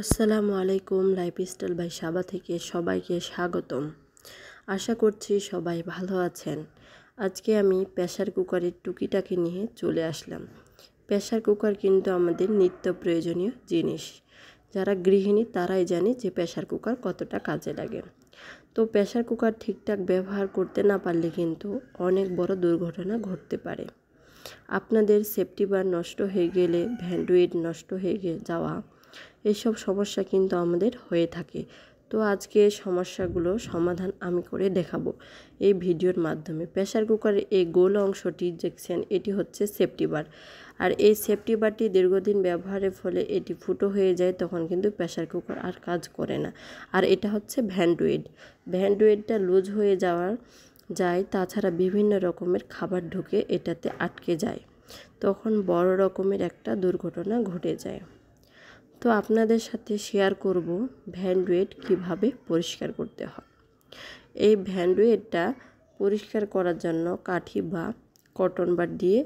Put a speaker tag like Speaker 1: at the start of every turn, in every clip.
Speaker 1: আসসালামু আলাইকুম। Lifestyle by সাবা থেকে সবাইকে স্বাগতম। আশা করছি সবাই ভালো আছেন। আজকে আমি প্রেসার কুকারের টুকিটাকি নিয়ে চলে আসলাম। প্রেসার কুকার কিন্তু আমাদের নিত্য প্রয়োজনীয় জিনিস। যারা গৃহিণী তারাই জানে যে প্রেসার কুকার কতটা কাজে লাগে। তো প্রেসার কুকার ঠিকঠাক ব্যবহার করতে না পারলে কিন্তু অনেক বড় দুর্ঘটনা ঘটতে পারে। আপনাদের সেফটি বার নষ্ট হয়ে গেলে, ভ্যান্ডুইট নষ্ট হয়ে যাওয়া, এইসব সমস্যা কিন্তু আমাদের হয়ে থাকে। তো আজকে সমস্যাগুলো সমাধান আমি করে দেখাবো এই ভিডিওর মাধ্যমে। প্রেসার কুকারের এই গোল অংশটি দেখছেন, এটি হচ্ছে সেফটি বার। আর এই সেফটি বারটি দীর্ঘদিন ব্যবহারের ফলে এটি ফুটো হয়ে যায়, তখন কিন্তু প্রেসার কুকার আর কাজ করে না। আর এটা হচ্ছে ভ্যান্ডুইটটা লুজ হয়ে যায়। তাছাড়া বিভিন্ন রকমের খাবার ঢুকে এটাতে আটকে যায়, তখন বড় রকমের একটা দুর্ঘটনা ঘটে যায়। তো আপনাদের সাথে শেয়ার করব ভ্যান্ডুইট কিভাবে পরিষ্কার করতে হয়। এই ভ্যান্ডুইটটা পরিষ্কার করার জন্য কাঠি বা কটন বার দিয়ে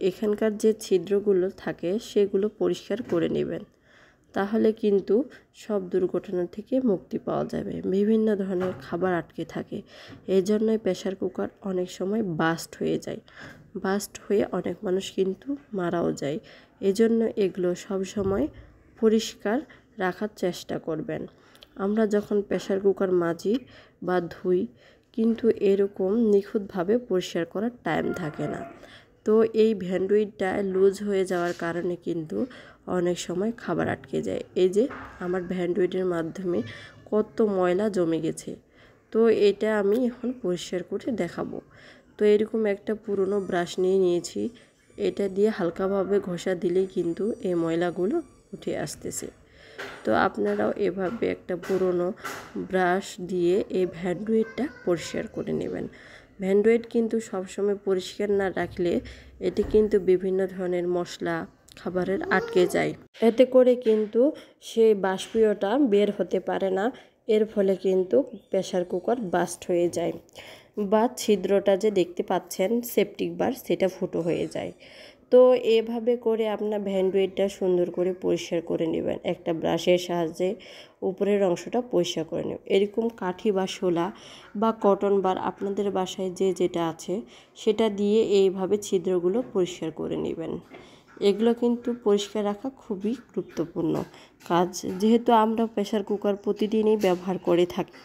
Speaker 1: এখানকার যে ছিদ্রগুলো থাকে সেগুলো পরিষ্কার করে নেবেন। তাহলে কিন্তু সব দুর্ঘটনা থেকে মুক্তি পাওয়া যাবে। বিভিন্ন ধরনের খাবার আটকে থাকে, এই জন্যই প্রেসার কুকার অনেক সময় বাস্ট হয়ে অনেক মানুষ কিন্তু মারাও যায়। এজন্য এগুলো সব সময় পরিষ্কার রাখার চেষ্টা করবেন। আমরা যখন প্রেসার কুকার মাজি বা ধুই, কিন্তু এরকম নিখুঁতভাবে পরিষ্কার করার টাইম থাকে না। তো এই ভ্যান্ডুইটটা লুজ হয়ে যাওয়ার কারণে কিন্তু অনেক সময় খাবার আটকে যায়। এই যে আমার ভ্যান্ডুইটের মাধ্যমে কত ময়লা জমে গেছে। তো এটা আমি এখন পরিষ্কার করে দেখাবো। তো এরকম একটা পুরনো ব্রাশ নিয়েছি। এটা দিয়ে হালকাভাবে ঘষা দিলেই কিন্তু এই ময়লাগুলো উঠে আসতেছে। তো আপনারাও এভাবে একটা পুরনো ব্রাশ দিয়ে এই ভ্যান্ডুইটটা পরিষ্কার করে নেবেন। ভ্যান্ডুইট কিন্তু সবসময় পরিষ্কার না রাখলে এটি কিন্তু বিভিন্ন ধরনের মশলা খাবারের আটকে যায়। এতে করে কিন্তু সেই বাষ্পীয়টা বের হতে পারে না। এর ফলে কিন্তু প্রেসার কুকার বাস্ট হয়ে যায় বা ছিদ্রটা যে দেখতে পাচ্ছেন সেপটিক বার, সেটা ফুটো হয়ে যায়। তো এভাবে করে আপনার ভ্যান্ডুইটটা সুন্দর করে পরিষ্কার করে নেবেন। একটা ব্রাশের সাহায্যে উপরের অংশটা পরিষ্কার করে নেবেন। এরকম কাঠি বা শোলা বা কটন বার আপনাদের বাসায় যেটা আছে সেটা দিয়ে এইভাবে ছিদ্রগুলো পরিষ্কার করে নেবেন। এগুলো কিন্তু পরিষ্কার রাখা খুবই গুরুত্বপূর্ণ কাজ। যেহেতু আমরা প্রেসার কুকার প্রতিদিনই ব্যবহার করে থাকি,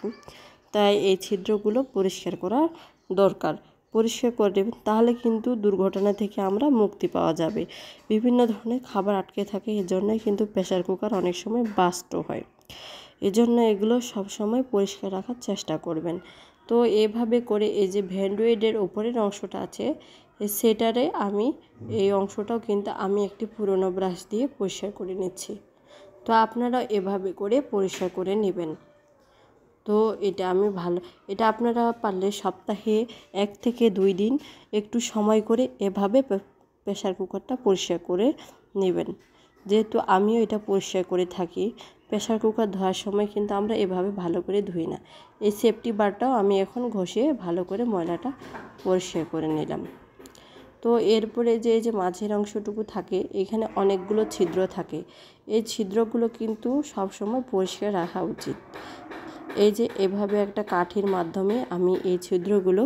Speaker 1: তাই এই ছিদ্রগুলো পরিষ্কার করা দরকার। পরিষ্কার করে দেবেন, তাহলে কিন্তু দুর্ঘটনা থেকে আমরা মুক্তি পাওয়া যাবে। বিভিন্ন ধরনের খাবার আটকে থাকে, এজন্যই কিন্তু প্রেসার কুকার অনেক সময় বাস্টও হয়। এজন্য এগুলো সব সময় পরিষ্কার রাখার চেষ্টা করবেন। তো এভাবে করে এই যে ভ্যান্ডুইটের উপরের অংশটা আছে, সেটারে এই অংশটাও কিন্তু আমি একটি পুরনো ব্রাশ দিয়ে পরিষ্কার করে নিচ্ছি। তো আপনারা এভাবে করে পরিষ্কার করে নেবেন। তো এটা আপনারা পারলে সপ্তাহে 1 থেকে 2 দিন একটু সময় করে এভাবে প্রেসার কুকারটা পরিষ্কার করে নেবেন। যেহেতু আমিও এটা পরিষ্কার করে থাকি, প্রেসার কুকার ধোয়ার সময় কিন্তু আমরা এভাবে ভালো করে ধুই না। এই সেফটি বারটাও আমি এখন ঘষে ভালো করে ময়লাটা পরিষ্কার করে নিলাম। তো এরপরে এই যে মাঝের অংশটুকু থাকে, এখানে অনেকগুলো ছিদ্র থাকে। এই ছিদ্রগুলো কিন্তু সবসময় পরিষ্কার রাখা উচিত। এই যে এভাবে একটা কাঠির মাধ্যমে আমি এই ছিদ্রগুলো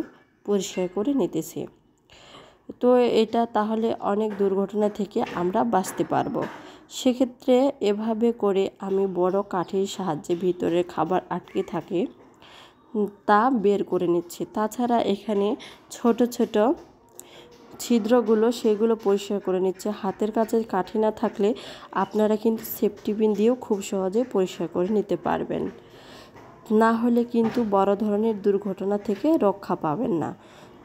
Speaker 1: পরিষ্কার করে নিতেছি। তো এটা তাহলে অনেক দুর্ঘটনা থেকে আমরা বাঁচতে পারবো। সেক্ষেত্রে এভাবে করে আমি বড় কাঠির সাহায্যে ভিতরে খাবার আটকে থাকে তা বের করে নিচ্ছি। তাছাড়া এখানে ছোট ছোট ছিদ্রগুলো সেগুলো পরিষ্কার করে নিচ্ছে। হাতের কাছে কাঠি না থাকলে আপনারা কিন্তু সেফটি পিন দিয়েও খুব সহজে পরিষ্কার করে নিতে পারবেন। না হলে কিন্তু বড় ধরনের দুর্ঘটনা থেকে রক্ষা পাবেন না।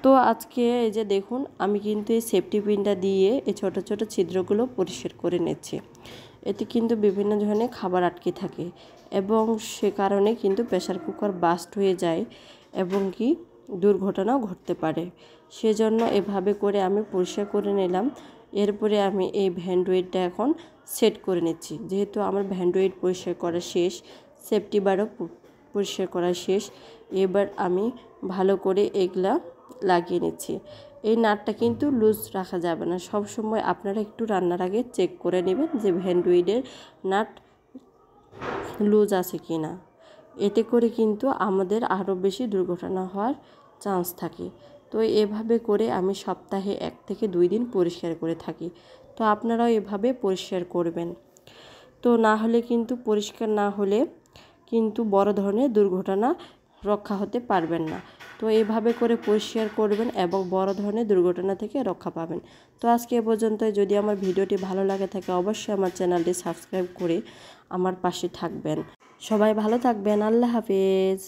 Speaker 1: তো আজকে এই যে দেখুন, আমি কিন্তু এই সেফটি পিনটা দিয়ে এই ছোট ছোট ছিদ্রগুলো পরিষ্কার করে নিচ্ছি। এতে কিন্তু বিভিন্ন ধরনের খাবার আটকে থাকে এবং সে কারণে কিন্তু প্রেসার কুকার বাস্ট হয়ে যায় এবং কি দুর্ঘটনাও ঘটতে পারে। সেজন্য এভাবে করে আমি পরিষ্কার করে নিলাম। এরপরে আমি এই ভ্যান্ডুইটটা এখন সেট করে নিচ্ছি। যেহেতু আমার ভ্যান্ডুইট পরিষ্কার করা শেষ, সেফটি বারও পরিষ্কার করা শেষ, এবার আমি ভালো করে এগুলা লাগিয়ে নিচ্ছি। এই নাটটা কিন্তু লুজ রাখা যাবে না, সব সময় আপনারা একটু রান্নার আগে চেক করে নেবেন যে ভেন্ডুইডের নাট লুজ আছে কি না। এতে করে কিন্তু আমাদের আরও বেশি দুর্ঘটনা হওয়ার চান্স থাকে। তো এভাবে করে আমি সপ্তাহে 1 থেকে 2 দিন পরিষ্কার করে থাকি। তো আপনারাও এভাবে পরিষ্কার করবেন। তো না হলে কিন্তু পরিষ্কার না হলে কিন্তু বড় ধরনের দুর্ঘটনা রক্ষা হতে পারবেন না। তো এইভাবে করে পরিষ্কার করবেন এবং বড় ধরনের দুর্ঘটনা থেকে রক্ষা পাবেন। তো আজকে এ পর্যন্তই। যদি আমার ভিডিওটি ভালো লাগে থাকে অবশ্যই আমার চ্যানেলটি সাবস্ক্রাইব করে আমার পাশে থাকবেন। সবাই ভালো থাকবেন। আল্লাহ হাফেজ।